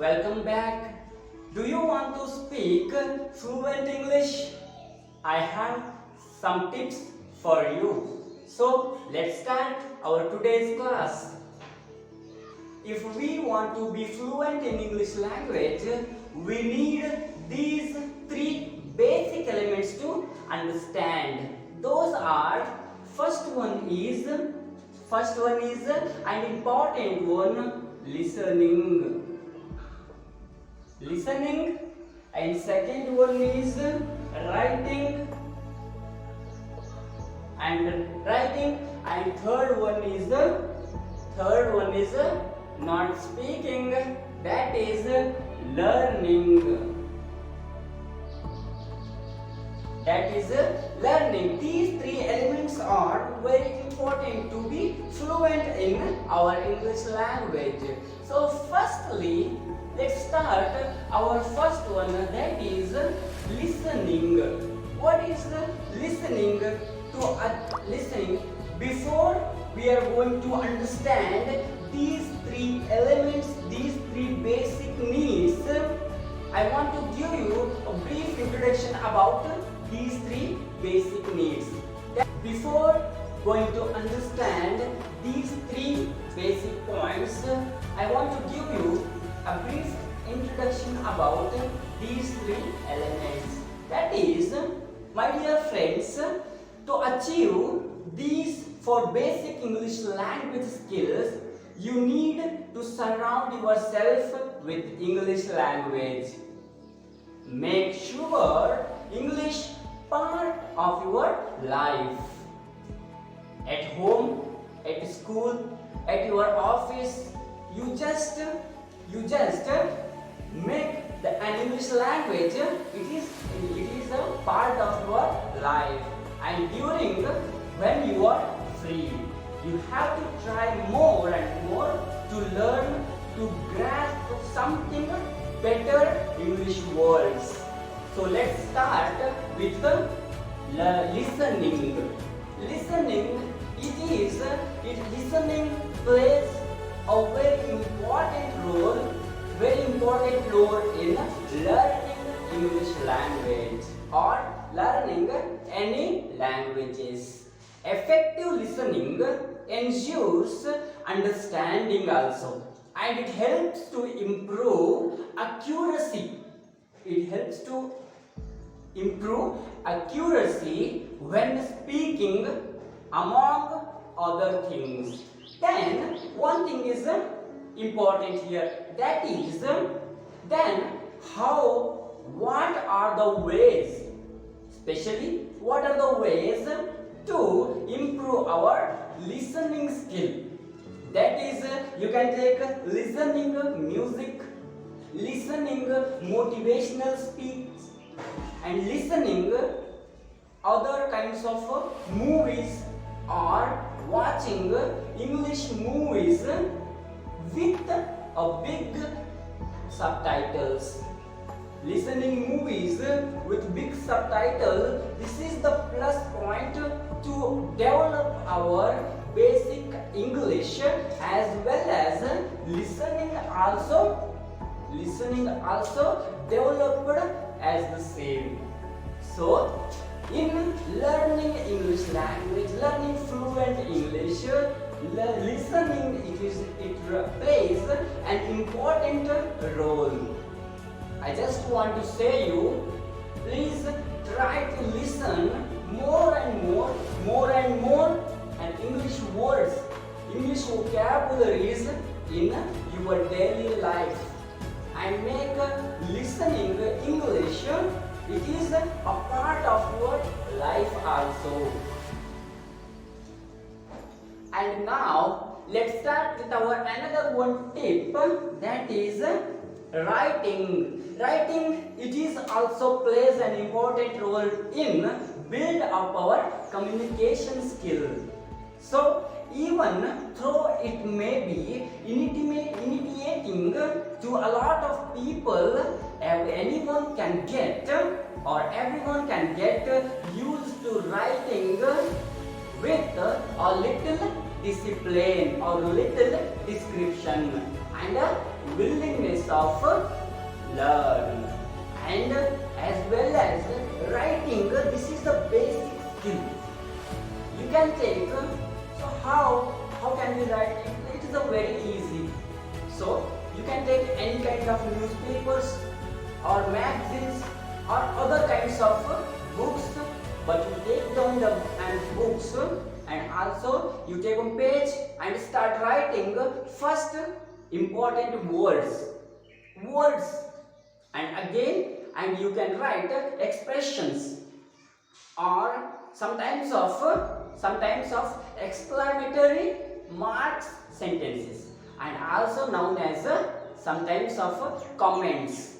welcome back. Do you want to speak fluent English? I have some tips for you. So let's start our today's class. If we want to be fluent in English language, we need these three basic elements to understand. Those are, first one is an important one, listening. And second one is writing, and third one is not speaking, that is learning. These three elements are very important to be fluent in our English language. So firstly, let's start our first one, that is listening. What is listening? Listening, before we are going to understand these three elements, these three basic needs, I want to give you a brief introduction about these three basic needs. Before going to understand these three basic points, I want to give you a brief introduction about these three elements. That is, my dear friends, to achieve these four basic English language skills, you need to surround yourself with English language. Make sure English part of your life. At home, at school, at your office, you just make an English language. It is a part of your life. And during when you are free, you have to try more and more to learn, to grasp something better English words. So let's start with listening. Listening plays a very important role in learning English language or learning any languages. Effective listening ensures understanding also, and it helps to improve accuracy. When speaking, among other things. Then one thing is important here, that is what are the ways, especially what are the ways to improve our listening skill. That is, you can take listening music, listening motivational speech, and listening other kinds of movies, or watching English movies with a big subtitles. Listening movies with big subtitles, this is the plus point to develop our basic English, as well as listening also developed as the same. So in learning English language, learning fluent English, listening plays an important role. I just want to say you, please try to listen more and more, and English words, English vocabularies in your daily life, and make listening English, it is a part of your life also. And now let's start with our another one tip, that is writing. It is also plays an important role in build up our communication skill. So even though it may be intimidating to a lot of people, everyone can get used to writing with a little discipline or little description. and a willingness of learn. And as well as writing, this is the basic skill. You can take, so how can we write it? It is a very easy. So you can take any kind of newspapers or magazines or other kinds of books, but you take down the books and also you take a page and start writing first important words, and again, and you can write expressions or sometimes of exclamatory marks sentences, and also known as sometimes of comments.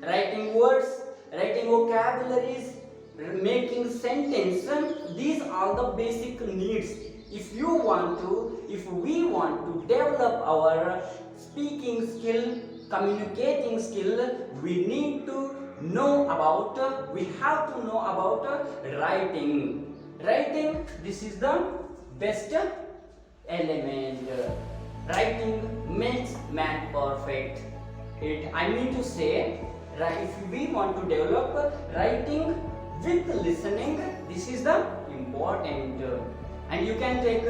Writing words, writing vocabularies, making sentence, these are the basic needs. If we want to develop our speaking skill, communicating skill, we have to know about writing. Writing, this is the best element. Writing makes man perfect. I mean to say, if we want to develop writing with listening, this is the important. And you can take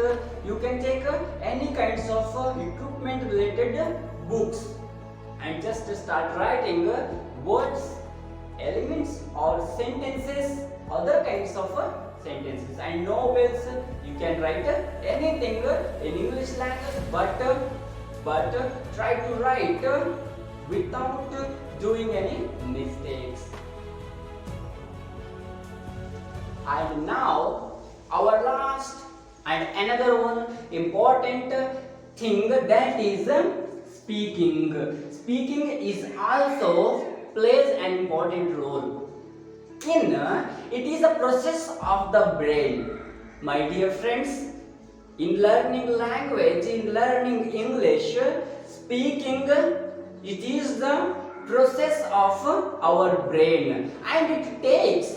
any kinds of equipment related books and just start writing words, elements or sentences, other kinds of sentences, and novels. You can write anything in English language, but try to write without doing any mistakes. And now our last and another one important thing, that is speaking. Speaking is also plays an important role in it is a process of the brain. My dear friends, in learning language, in learning English, speaking, it is the process of our brain, and it takes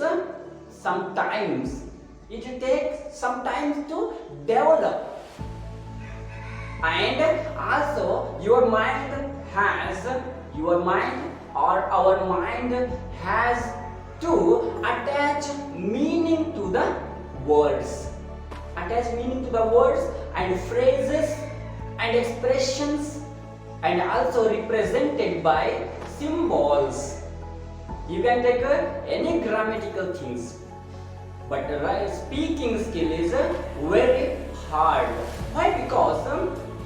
some time to develop. And also our mind has to attach meaning to the words, and phrases and expressions, and also represented by symbols. You can take any grammatical things, but speaking skill is very hard. Why? Because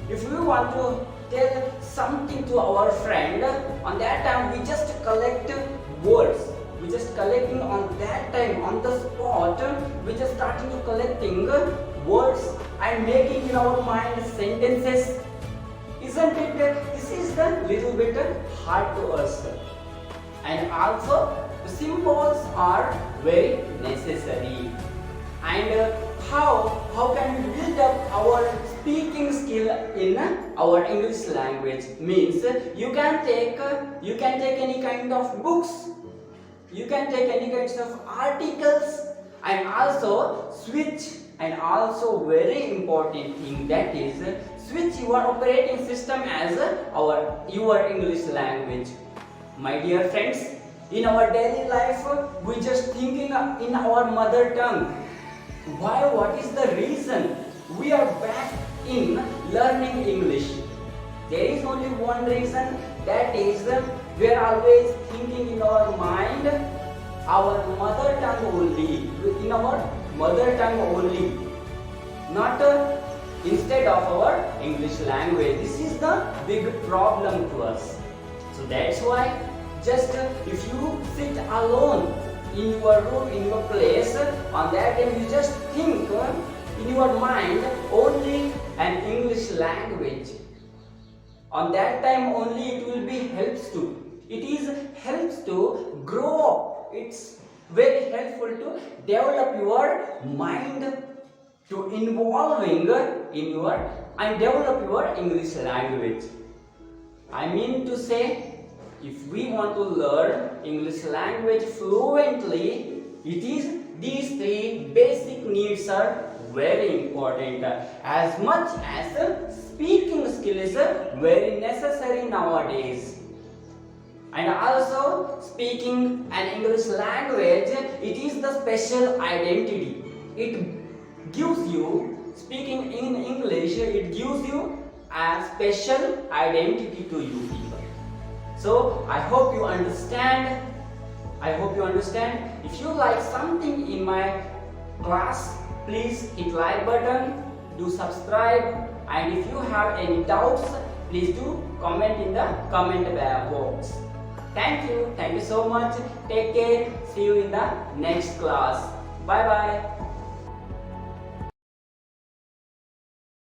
if we want to tell something to our friend, on that time we just collect words. We just collecting on that time, on the spot, we just starting to collecting words and making in our mind sentences. Isn't it? This is the little bit hard to us. And also the symbols are very necessary. And how can we build up our speaking skill in our English language? Means you can take any kind of books, you can take any kinds of articles, and also switch. And also very important thing, that is switch your operating system as your English language. My dear friends, in our daily life we just thinking in our mother tongue. Why? What is the reason we are back in learning English? There is only one reason, that is we are always thinking in our mind our mother tongue only, in our mother tongue only, not instead of our English language. This is the big problem to us. So that's why just if you sit alone in your room, in your place, on that time you just think in your mind only an English language. On that time only it will be helps to grow up. It's very helpful to develop your mind, to involving in your and develop your English language. I mean to say, if we want to learn English language fluently, it is these three basic needs are very important as much as speaking skill is very necessary nowadays. And also speaking an English language, it is the special identity. It gives you, speaking in English, it gives you a special identity to you people. So I hope you understand. If you like something in my class, please hit like button, do subscribe, and if you have any doubts, please do comment in the comment box. Thank you so much. Take care. See you in the next class. Bye bye.